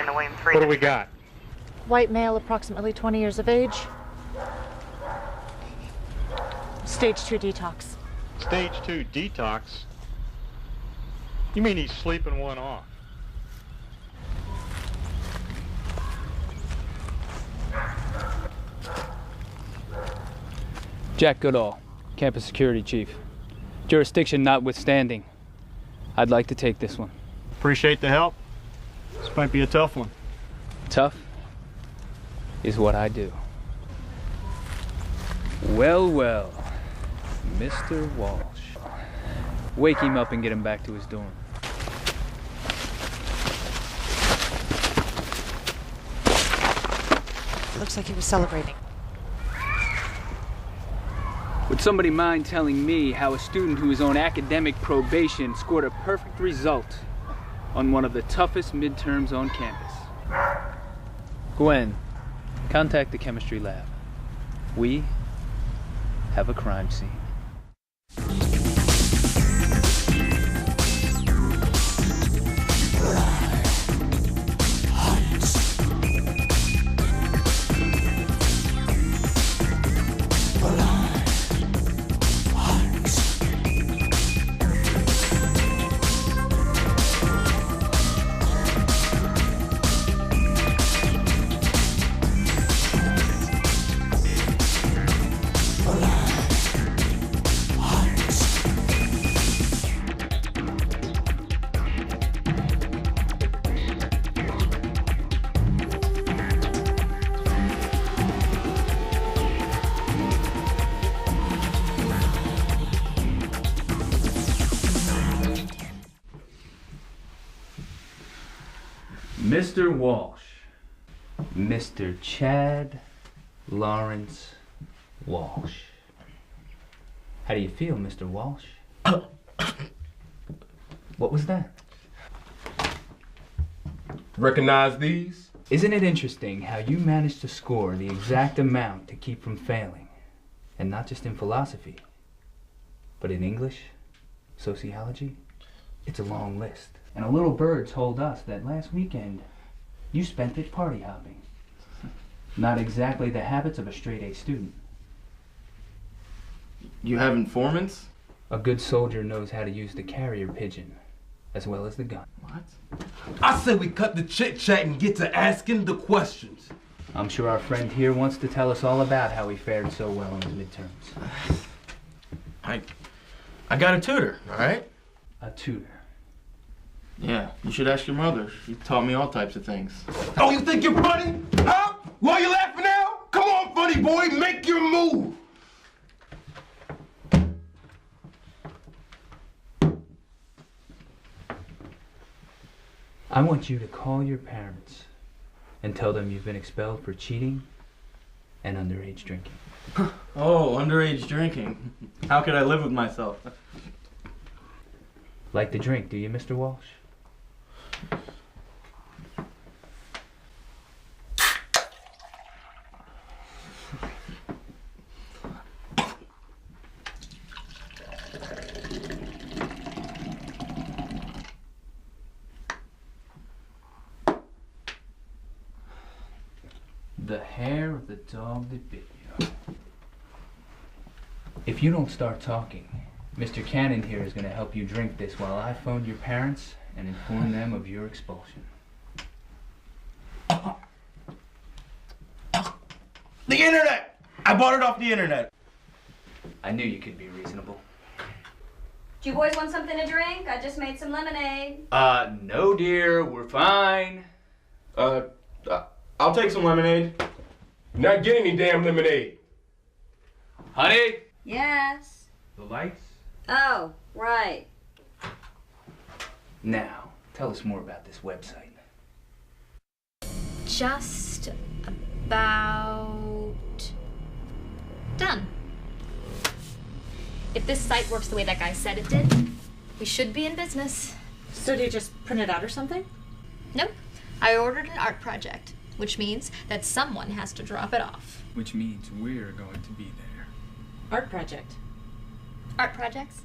in the William 3. What do we got? White male, approximately 20 years of age. Stage 2 detox. Stage 2 detox? You mean he's sleeping one off? Jack Goodall, Campus Security Chief. Jurisdiction notwithstanding, I'd like to take this one. Appreciate the help. This might be a tough one. Tough is what I do. Well, well, Mr. Walsh. Wake him up and get him back to his dorm. Looks like he was celebrating. Would somebody mind telling me how a student who is on academic probation scored a perfect result on one of the toughest midterms on campus? Gwen, contact the chemistry lab. We have a crime scene. Mr. Walsh. Mr. Chad Lawrence Walsh. How do you feel, Mr. Walsh? What was that? Recognize these? Isn't it interesting how you managed to score the exact amount to keep from failing? And not just in philosophy, but in English, sociology? It's a long list. And a little bird told us that last weekend you spent it party hopping. Not exactly the habits of a straight A student. You have informants? A good soldier knows how to use the carrier pigeon as well as the gun. What? I say we cut the chit chat and get to asking the questions. I'm sure our friend here wants to tell us all about how he fared so well in his midterms. I got a tutor, all right? A tutor. Yeah, you should ask your mother. She taught me all types of things. Oh, you think you're funny? Huh? Why you laughing now? Come on, funny boy, make your move. I want you to call your parents and tell them you've been expelled for cheating and underage drinking. Oh, underage drinking. How could I live with myself? Like to drink, do you, Mr. Walsh? The hair of the dog that bit you. If you don't start talking, Mr. Cannon here is going to help you drink this while I phone your parents and inform them of your expulsion. The internet! I bought it off the internet. I knew you could be reasonable. Do you boys want something to drink? I just made some lemonade. No dear, we're fine. I'll take some lemonade. Not getting any damn lemonade. Honey? Yes. The lights? Oh, right. Now, tell us more about this website. Just about done. If this site works the way that guy said it did, we should be in business. So do you just print it out or something? Nope. I ordered an art project, which means that someone has to drop it off. Which means we're going to be there. Art project. Art projects?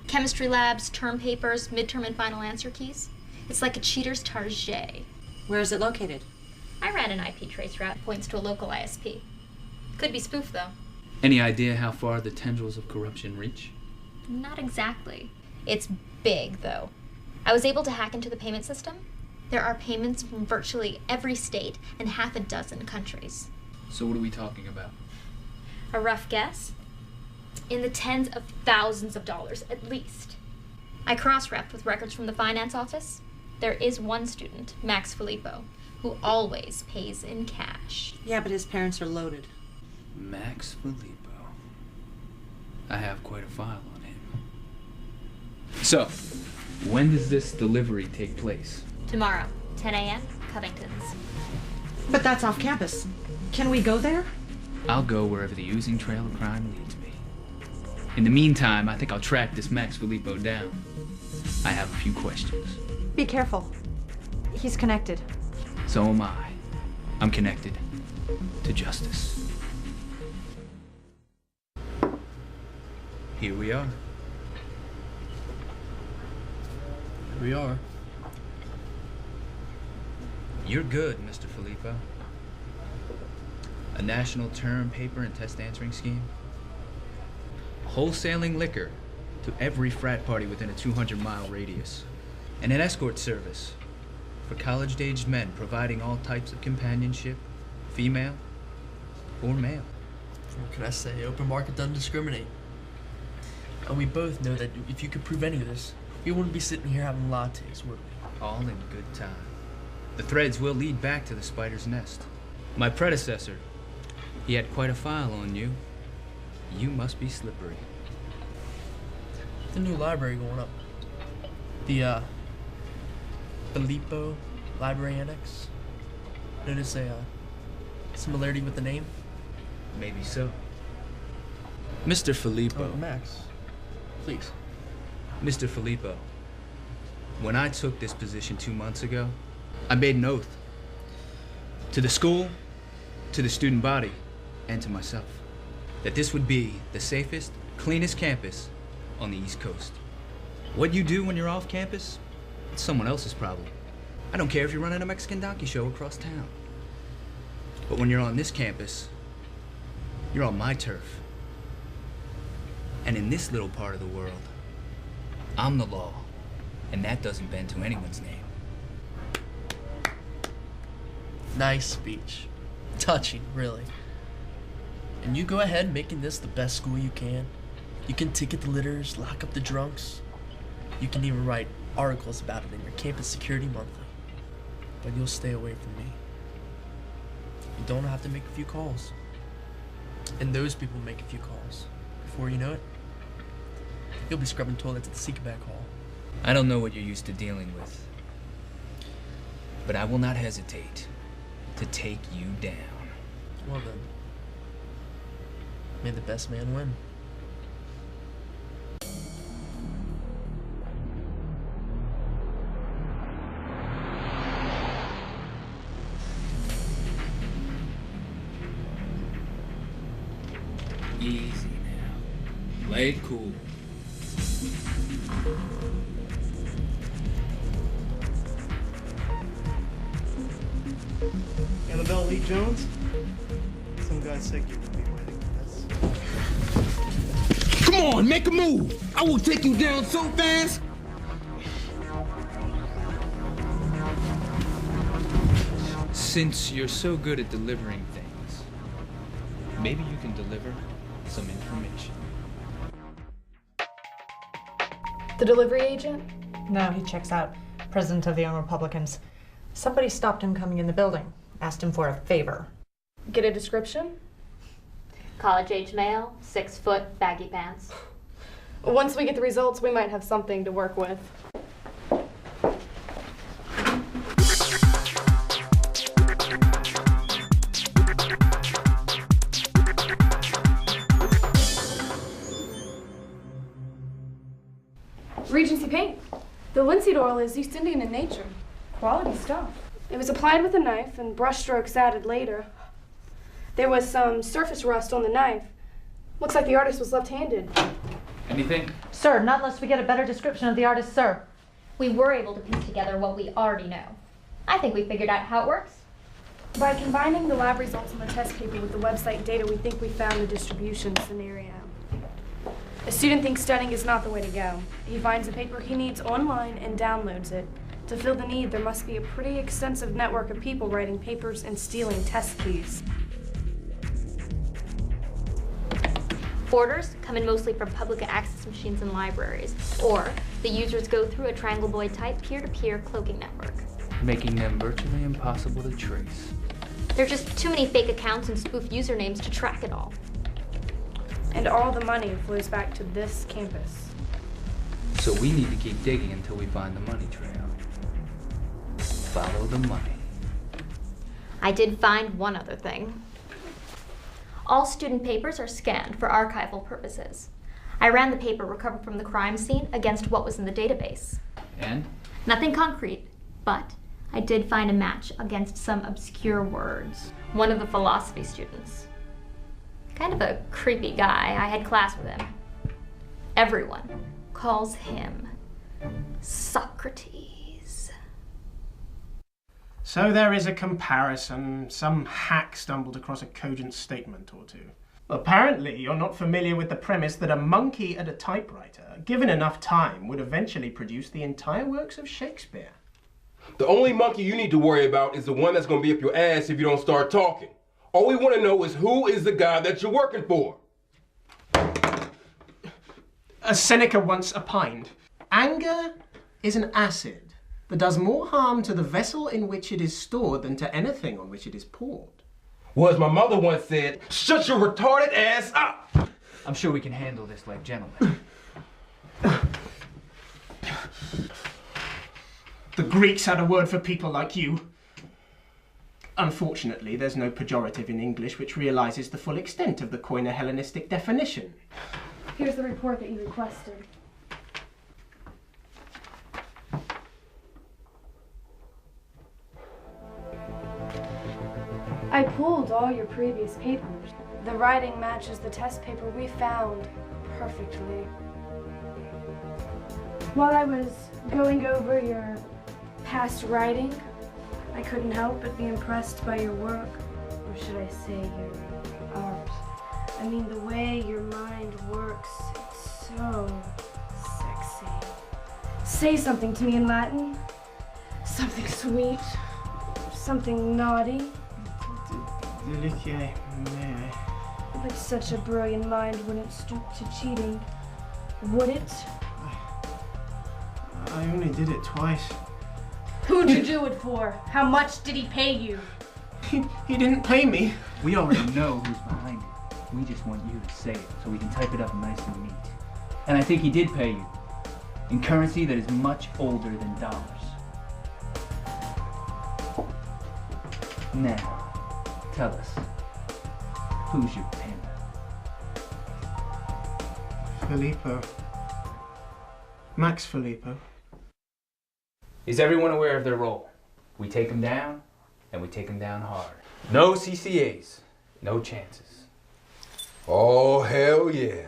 Chemistry labs, term papers, midterm and final answer keys. It's like a cheater's target. Where is it located? I ran an IP trace route, points to a local ISP. Could be spoofed, though. Any idea how far the tendrils of corruption reach? Not exactly. It's big, though. I was able to hack into the payment system. There are payments from virtually every state and half a dozen countries. So what are we talking about? A rough guess? In the tens of thousands of dollars, at least. I cross-repped with records from the finance office. There is one student, Max Filippo, who always pays in cash. Yeah, but his parents are loaded. Max Filippo. I have quite a file on him. So, when does this delivery take place? Tomorrow, 10 a.m., Covington's. But that's off campus. Can we go there? I'll go wherever the oozing trail of crime leads me. In the meantime, I think I'll track this Max Filippo down. I have a few questions. Be careful. He's connected. So am I. I'm connected to justice. Here we are. Here we are. You're good, Mr. Filippo. A national term, paper, and test answering scheme. Wholesaling liquor to every frat party within a 200-mile radius. And an escort service for college-aged men providing all types of companionship, female or male. What can I say? Open market doesn't discriminate. And we both know that if you could prove any of this, we wouldn't be sitting here having lattes, would we? All in good time. The threads will lead back to the spider's nest. My predecessor, he had quite a file on you. You must be slippery. The new library going up. The, Filippo Library Annex. Notice a, similarity with the name? Maybe so. Mr. Filippo. Oh, Max. Please. Mr. Filippo, when I took this position 2 months ago, I made an oath to the school, to the student body, and to myself that this would be the safest, cleanest campus on the East Coast. What you do when you're off campus, it's someone else's problem. I don't care if you're running a Mexican donkey show across town. But when you're on this campus, you're on my turf. And in this little part of the world, I'm the law, and that doesn't bend to anyone's name. Nice speech. Touching, really. And you go ahead making this the best school you can. You can ticket the litters, lock up the drunks. You can even write articles about it in your campus security monthly. But you'll stay away from me. You don't have to make a few calls. And those people make a few calls. Before you know it, you'll be scrubbing toilets at the Seekback Hall. I don't know what you're used to dealing with, but I will not hesitate to take you down. Well then, may the best man win. Easy now. Play it cool. Annabelle Lee Jones? Some guy said you would be waiting for this. Come on, make a move. I will take you down so fast. Since you're so good at delivering things, maybe you can deliver some information. The delivery agent? No, he checks out. President of the Young Republicans. Somebody stopped him coming in the building. Asked him for a favor. Get a description? College-age male, 6 foot, baggy pants. Once we get the results, we might have something to work with. Regency paint. The linseed oil is East Indian in nature. Quality stuff. It was applied with a knife and brush strokes added later. There was some surface rust on the knife. Looks like the artist was left-handed. Anything? Sir, not unless we get a better description of the artist, sir. We were able to piece together what we already know. I think we figured out how it works. By combining the lab results on the test paper with the website data, we think we found the distribution scenario. A student thinks studying is not the way to go. He finds the paper he needs online and downloads it. To fill the need, there must be a pretty extensive network of people writing papers and stealing test keys. Orders come in mostly from public access machines and libraries, or the users go through a Triangle Boy type peer-to-peer cloaking network, making them virtually impossible to trace. There are just too many fake accounts and spoof usernames to track it all. And all the money flows back to this campus. So we need to keep digging until we find the money trail. Follow the money. I did find one other thing. All student papers are scanned for archival purposes. I ran the paper recovered from the crime scene against what was in the database. And? Nothing concrete, but I did find a match against some obscure words. One of the philosophy students. Kind of a creepy guy. I had class with him. Everyone calls him Socrates. So there is a comparison. Some hack stumbled across a cogent statement or two. Apparently, you're not familiar with the premise that a monkey at a typewriter, given enough time, would eventually produce the entire works of Shakespeare. The only monkey you need to worry about is the one that's going to be up your ass if you don't start talking. All we want to know is who is the guy that you're working for. As Seneca once opined, anger is an acid that does more harm to the vessel in which it is stored than to anything on which it is poured. Well, as my mother once said, shut your retarded ass up! I'm sure we can handle this like gentlemen. The Greeks had a word for people like you. Unfortunately, there's no pejorative in English which realizes the full extent of the Koine Hellenistic definition. Here's the report that you requested. I pulled all your previous papers. The writing matches the test paper we found perfectly. While I was going over your past writing, I couldn't help but be impressed by your work, or should I say your art. I mean, the way your mind works, it's so sexy. Say something to me in Latin. Something sweet, something naughty. Deliciae mea. But such a brilliant mind wouldn't stoop to cheating, would it? I only did it twice. Who'd you do it for? How much did he pay you? He didn't pay me. We already know who's behind it. We just want you to say it so we can type it up nice and neat. And I think he did pay you in currency that is much older than dollars. Now, tell us, who's your pimp? Filippo. Max Filippo. Is everyone aware of their role? We take them down, and we take them down hard. No CCAs, no chances. Oh, hell yeah.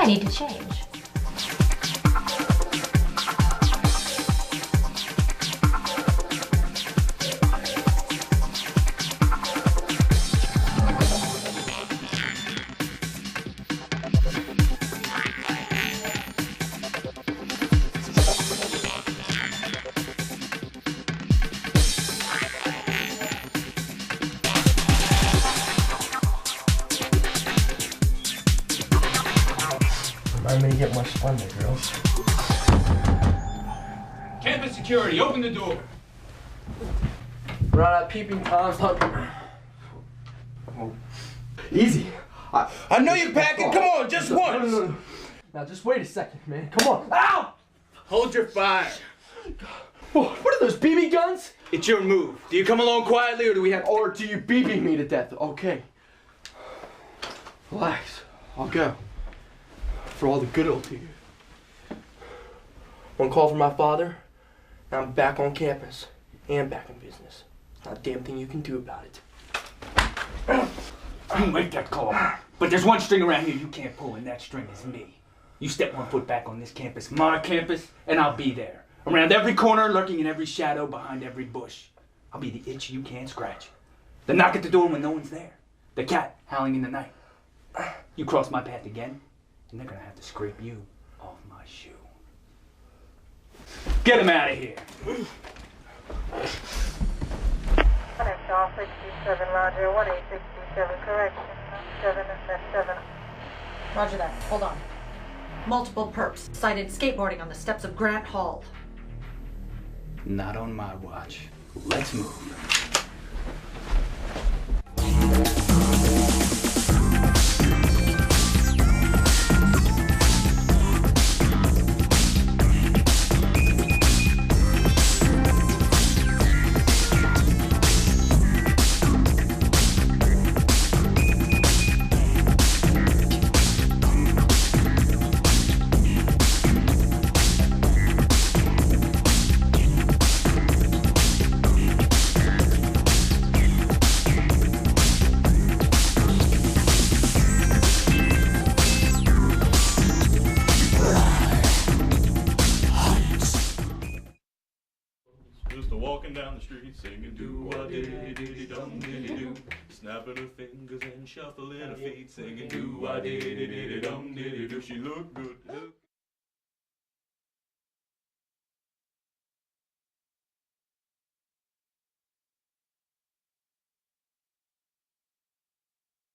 I need to change. I'm gonna get more splendid, girls. Campus security, open the door. We're on a peeping Tom's Easy. I know you're packing. Come on, just once. No. Now just wait a second, man. Come on. Ow! Hold your fire. What are those BB guns? It's your move. Do you come along quietly or do we have... Or do you BB me to death? Okay. Relax. I'll go. For all the good it'll do you. One call from my father, and I'm back on campus. And back in business. Not a damn thing you can do about it. You make that call. But there's one string around here you can't pull, and that string is me. You step one foot back on this campus, my campus, and I'll be there. Around every corner, lurking in every shadow, behind every bush. I'll be the itch you can't scratch. The knock at the door when no one's there. The cat howling in the night. You cross my path again, and they're gonna have to scrape you off my shoe. Get him out of here. All 67, Roger, 1867, correction, 7. Roger that. Hold on. Multiple perps cited skateboarding on the steps of Grant Hall. Not on my watch. Let's move. Just walking down the street singing do-a-diddy-diddy-dum-diddy-doo, snapping her fingers and shuffling her feet singing do-a-diddy-diddy-dum-diddy-doo. She looked good.